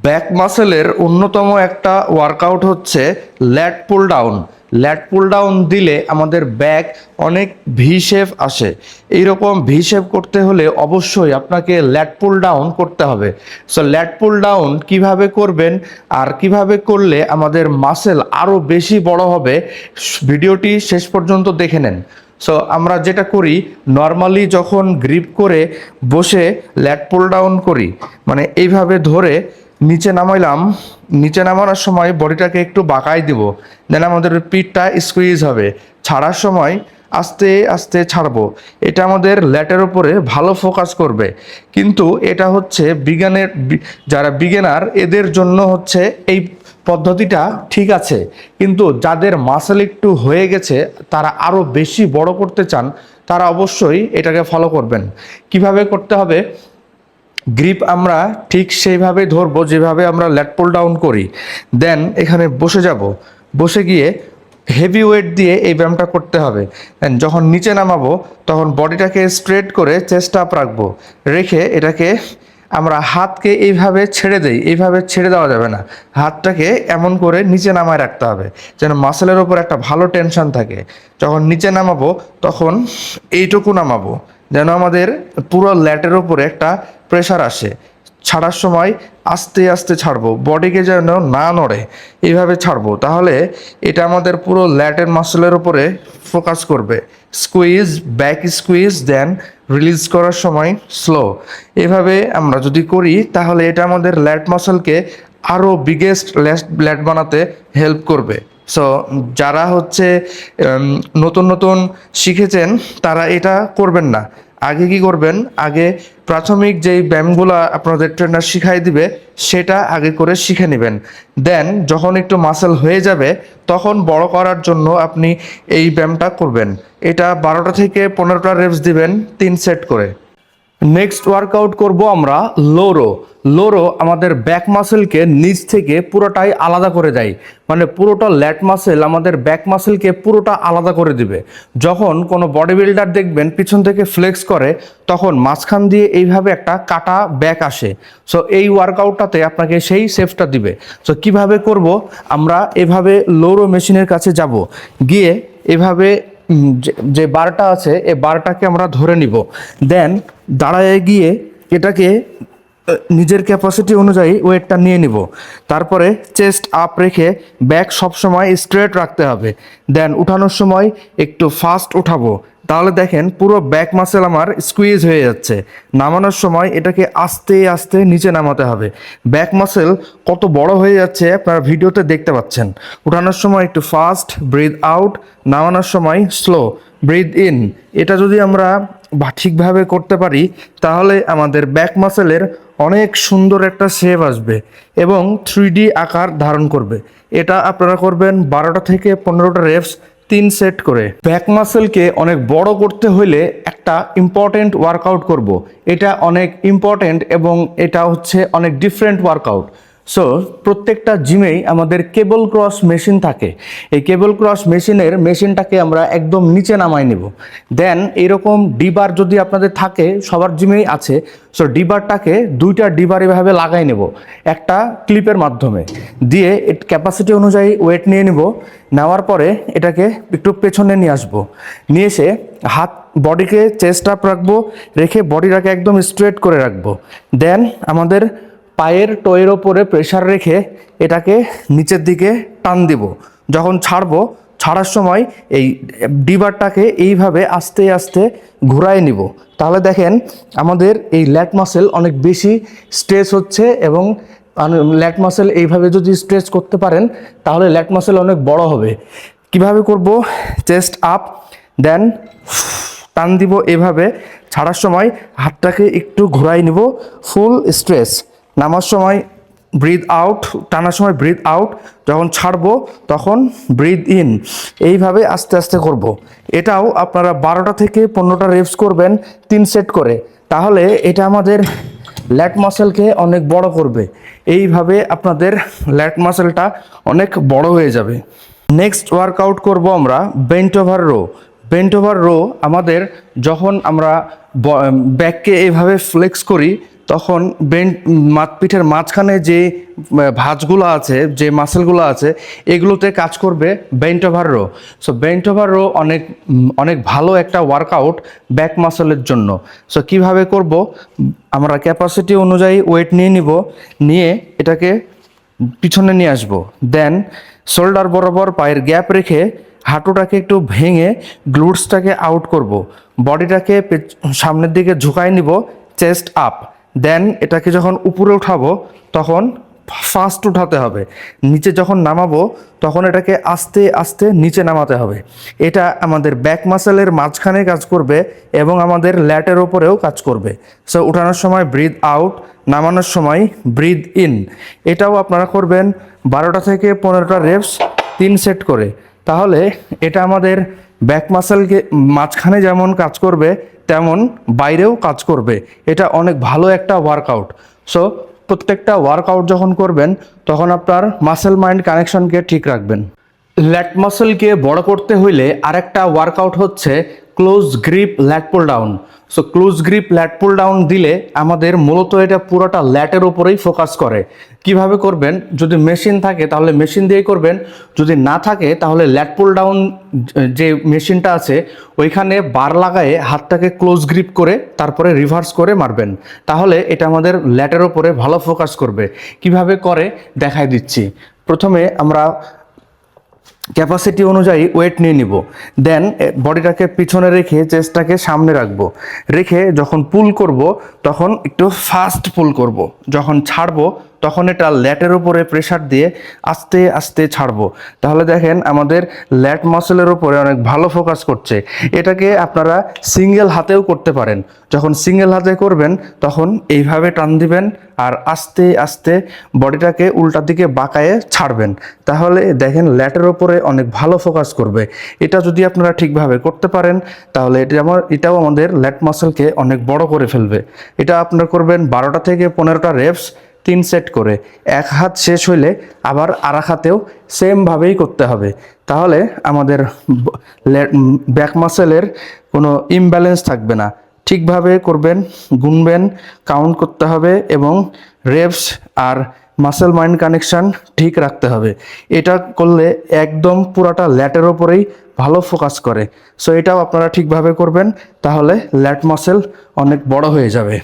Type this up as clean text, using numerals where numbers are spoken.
Back মাসেলের অন্যতম একটা workout হচ্ছে ল্যাট পুল ডাউন। ল্যাট পুল ডাউন দিলে আমাদের ব্যাক অনেক ভি শেপ আসে। এইরকম ভি শেপ করতে হলে অবশ্যই আপনাকে ল্যাট পুল ডাউন করতে হবে। সো ল্যাট পুল ডাউন কিভাবে করবেন আর কিভাবে করলে আমাদের মাসেল আরও বেশি বড় হবে, ভিডিওটি শেষ পর্যন্ত দেখে নেন। সো আমরা যেটা করি, নর্মালি যখন গ্রিপ করে বসে ল্যাট পুল ডাউন করি, মানে এইভাবে ধরে নিচে নামাইলাম, নিচে নামানোর সময় বডিটাকে একটু বাঁকাই দিব, দেন আমাদের পিঠটা স্কুইজ হবে। ছাড়ার সময় আস্তে আস্তে ছাড়বো। এটা আমাদের ল্যাটের উপরে ভালো ফোকাস করবে। কিন্তু এটা হচ্ছে যারা বিগিনার এদের জন্য হচ্ছে এই পদ্ধতিটা ঠিক আছে, কিন্তু যাদের মাসেল একটু হয়ে গেছে, তারা আরও বেশি বড় করতে চান, তারা অবশ্যই এটাকে ফলো করবেন। কিভাবে করতে হবে, গ্রিপ আমরা ঠিক সেইভাবে ধরবো যেভাবে আমরা ল্যাট পুল ডাউন করি। দেন এখানে বসে যাব, বসে গিয়ে হেভি ওয়েট দিয়ে এই ব্যায়ামটা করতে হবে। দেন যখন নিচে নামাবো তখন বডিটাকে স্ট্রেট করে চেস্ট আপ রাখবো, রেখে এটাকে আমরা হাতকে এইভাবে ছেড়ে দেই। এইভাবে ছেড়ে দেওয়া যাবে না, হাতটাকে এমন করে নিচে নামায় রাখতে হবে যেন মাসেলের ওপর একটা ভালো টেনশন থাকে। যখন নিচে নামাবো তখন এইটুকু নামাবো যেন আমাদের পুরো ল্যাটের ওপরে একটা প্রেশার আসে। ছাড়ার সময় আস্তে আস্তে ছাড়বো, বডিকে যেন না নড়ে, এইভাবে ছাড়বো। তাহলে এটা আমাদের পুরো ল্যাটের মাসেলের উপরে ফোকাস করবে। স্কুইজ, ব্যাক স্কুইজ, দেন রিলিজ করার সময় স্লো। এভাবে আমরা যদি করি তাহলে এটা আমাদের ল্যাট মাসেলকে আরও বিগেস্ট ল্যাট বানাতে হেল্প করবে। সো যারা হচ্ছে নতুন নতুন শিখেছেন তারা এটা করবেন না। আগে কি করবেন, আগে প্রাথমিক যেই ব্যায়ামগুলো আপনাদের ট্রেনার শিখাই দিবে সেটা আগে করে শিখে নেবেন। দেন যখন একটু মাসেল হয়ে যাবে তখন বড় করার জন্য আপনি এই ব্যায়ামটা করবেন। এটা 12টা থেকে 15টা রেপস দিবেন 3 সেট করে। নেক্সট ওয়ার্কআউট করব আমরা লোরো। লোরো আমাদের ব্যাক মাসেলকে নিচ থেকে পুরোটাই আলাদা করে দেয়, মানে পুরোটা ল্যাট মাসেল আমাদের ব্যাক মাসেলকে পুরোটা আলাদা করে দিবে। যখন কোনো বডি বিল্ডার দেখবেন পিছন থেকে ফ্লেক্স করে, তখন মাঝখান দিয়ে এইভাবে একটা কাটা ব্যাক আসে। সো এই ওয়ার্কআউটটাতে আপনাকে সেই সেফটা দিবে। সো কিভাবে করব, আমরা এভাবে লোরো মেশিনের কাছে যাব, গিয়ে এভাবে যে বারটা আছে এই বারটাকে আমরা ধরে নিব। দেন দাঁড়ায় গিয়ে এটাকে নিজের ক্যাপাসিটি অনুযায়ী ওয়েটটা নিয়ে নিব। তারপরে চেস্ট আপ রেখে ব্যাক সবসময় স্ট্রেট রাখতে হবে। দেন উঠানোর সময় একটু ফাস্ট উঠাবো, তাহলে দেখেন পুরো ব্যাক মাসেল আমার স্কুইজ হয়ে যাচ্ছে। নামানোর সময় এটাকে আস্তে আস্তে নিচে নামাতে হবে। ব্যাক মাসেল কত বড় হয়ে যাচ্ছে আপনারা ভিডিওতে দেখতে পাচ্ছেন। উঠানোর সময় একটু ফাস্ট ব্রিথ আউট, নামানোর সময় স্লো ব্রিথ ইন। এটা যদি আমরা ঠিকভাবে করতে পারি তাহলে আমাদের ব্যাক মাসেলের অনেক সুন্দর একটা শেপ আসবে এবং 3D আকার ধারণ করবে। এটা আপনারা করবেন 12টা থেকে 15টা রেপস 3 সেট করে। ব্যাক মাসেলকে অনেক বড় করতে হলে একটা ইম্পর্টেন্ট ওয়ার্কআউট করব। এটা অনেক ইম্পর্টেন্ট এবং এটা হচ্ছে অনেক ডিফারেন্ট ওয়ার্কআউট। সো প্রত্যেকটা জিমেই আমাদের কেবল ক্রস মেশিন থাকে। এই কেবল ক্রস মেশিনটাকে আমরা একদম নিচে নামাই নেব। দেন এইরকম ডিবার যদি আপনাদের থাকে, সবার জিমেই আছে, সো ডিবারটাকে 2টা ডিবার এভাবে লাগাই নেব একটা ক্লিপের মাধ্যমে, দিয়ে ক্যাপাসিটি অনুযায়ী ওয়েট নিয়ে নেব। নেওয়ার পরে এটাকে একটু পেছনে নিয়ে আসবো, নিয়ে এসে হাত বডিকে চেস্ট আপ রাখবো, রেখে বডিটাকে একদম স্ট্রেট করে রাখবো। দেন আমাদের পায়ের টোয়ের ওপরে প্রেশার রেখে এটাকে নিচের দিকে টান দিব। যখন ছাড়বো, ছাড়ার সময় এই ডিবারটাকে এইভাবে আস্তে আস্তে ঘুরায় নিব। তাহলে দেখেন আমাদের এই ল্যাট মাসেল অনেক বেশি স্ট্রেচ হচ্ছে এবং ল্যাট মাসেল এইভাবে যদি স্ট্রেচ করতে পারেন তাহলে ল্যাট মাসেল অনেক বড় হবে। কিভাবে করব, চেস্ট আপ, দেন টান দিব এভাবে। ছাড়ার সময় হাতটাকে একটু ঘুরাই নিব, ফুল স্ট্রেচ। নামার সময় ব্রিথ আউট, টানার সময় ব্রিথ আউট, যখন ছাড়বো তখন ব্রিথ ইন। এইভাবে আস্তে আস্তে করব। এটাও আপনারা 12টা থেকে 15টা রেপস করবেন 3 সেট করে, তাহলে এটা আমাদের ল্যাট মাসেলকে অনেক বড় করবে। এইভাবে আপনাদের ল্যাট মাসেলটা অনেক বড় হয়ে যাবে। নেক্সট ওয়ার্কআউট করব আমরা bent over row. Bent over row আমাদের যখন আমরা ব্যাককে এইভাবে ফ্লেক্স করি তখন পিঠের মাঝখানে যে ভাঁজগুলো আছে, যে মাসেলগুলো আছে, এগুলোতে কাজ করবে bent over row. So bent over row অনেক ভালো একটা ওয়ার্কআউট ব্যাক মাসেলের জন্য। সো কিভাবে করব, আমরা ক্যাপাসিটি অনুযায়ী ওয়েট নিয়ে নিব, নিয়ে এটাকে পিছনে নিয়ে আসবো। দেন শোল্ডার বরাবর পায়ের গ্যাপ রেখে হাঁটুটাকে একটু ভেঙে গ্লুটসটাকে আউট করব, বডিটাকে সামনের দিকে ঝুঁকাই নিব, চেস্ট আপ। দেন এটাকে যখন উপরে উঠাবো তখন ফাস্ট উঠাতে হবে, নিচে যখন নামাবো তখন এটাকে আস্তে আস্তে নিচে নামাতে হবে। এটা আমাদের ব্যাক মাসেলের মাঝখানে কাজ করবে এবং আমাদের ল্যাটের ওপরেও কাজ করবে। সো উঠানোর সময় ব্রিথ আউট, নামানোর সময় ব্রিথ ইন। এটাও আপনারা করবেন 12টা থেকে 15টা রেপস 3 সেট করে। তাহলে এটা আমাদের ব্যাক মাসেলকে মাঝখানে যেমন কাজ করবে তেমন বাইরেও কাজ করবে। এটা অনেক ভালো একটা ওয়ার্কআউট। সো প্রত্যেকটা ওয়ার্কআউট যখন করবেন তখন আপনার মাসেল মাইন্ড কানেকশনকে ঠিক রাখবেন। ল্যাট মাসেলকে বড় করতে হইলে আরেকটা ওয়ার্কআউট হচ্ছে close grip lat pull down. So close grip lat pull down দিলে আমাদের মূলত এটা পুরোটা ল্যাটের উপরেই ফোকাস করে। কিভাবে করবেন, যদি মেশিন থাকে তাহলে মেশিন দিয়েই করবেন, যদি না থাকে তাহলে ল্যাট পুল ডাউন যে মেশিনটা আছে ওইখানে বার লাগায়ে হাতটাকে ক্লোজ গ্রিপ করে তারপরে রিভার্স করে মারবেন, তাহলে এটা আমাদের ল্যাটের উপরে ভালো ফোকাস করবে। কিভাবে করে দেখাই দিচ্ছি। প্রথমে আমরা ক্যাপাসিটি অনুযায়ী ওয়েট নিয়ে নিব, দেন বডিটাকে পিছনে রেখে চেস্টটাকে সামনে রাখবো, রেখে যখন পুল করব তখন একটু ফাস্ট পুল করব, যখন ছাড়বো তখন এটা ল্যাটের উপরে প্রেশার দিয়ে আস্তে আস্তে ছাড়বো। তাহলে দেখেন আমাদের ল্যাট মাসেলের উপরে অনেক ভালো ফোকাস করছে। এটাকে আপনারা সিঙ্গেল হাতেও করতে পারেন। যখন সিঙ্গেল হাতে করবেন তখন এইভাবে টান দিবেন আর আস্তে আস্তে বডিটাকে উল্টা দিকে বাঁকায়ে ছাড়বেন, তাহলে দেখেন ল্যাটের ওপরে অনেক ভালো ফোকাস করবে। এটা যদি আপনারা ঠিকভাবে করতে পারেন তাহলে এটাও আমাদের ল্যাট মাসেলকে অনেক বড় করে ফেলবে। এটা আপনারা করবেন 12টা থেকে 15টা রেপস 3 সেট করে। এক হাত শেষ হইলে আবার আর এক হাতেও সেমভাবেই করতে হবে, তাহলে আমাদের ব্যাক মাসেলের কোনো ইমব্যালেন্স থাকবে না। ঠিকভাবে করবেন, গুনবেন, কাউন্ট করতে হবে এবং রেপস আর মাসেল মাইন্ড কানেকশন ঠিক রাখতে হবে। এটা করলে একদম পুরাটা ল্যাটের ওপরেই ভালো ফোকাস করে। সো এটাও আপনারা ঠিকভাবে করবেন, তাহলে ল্যাট মাসেল অনেক বড় হয়ে যাবে।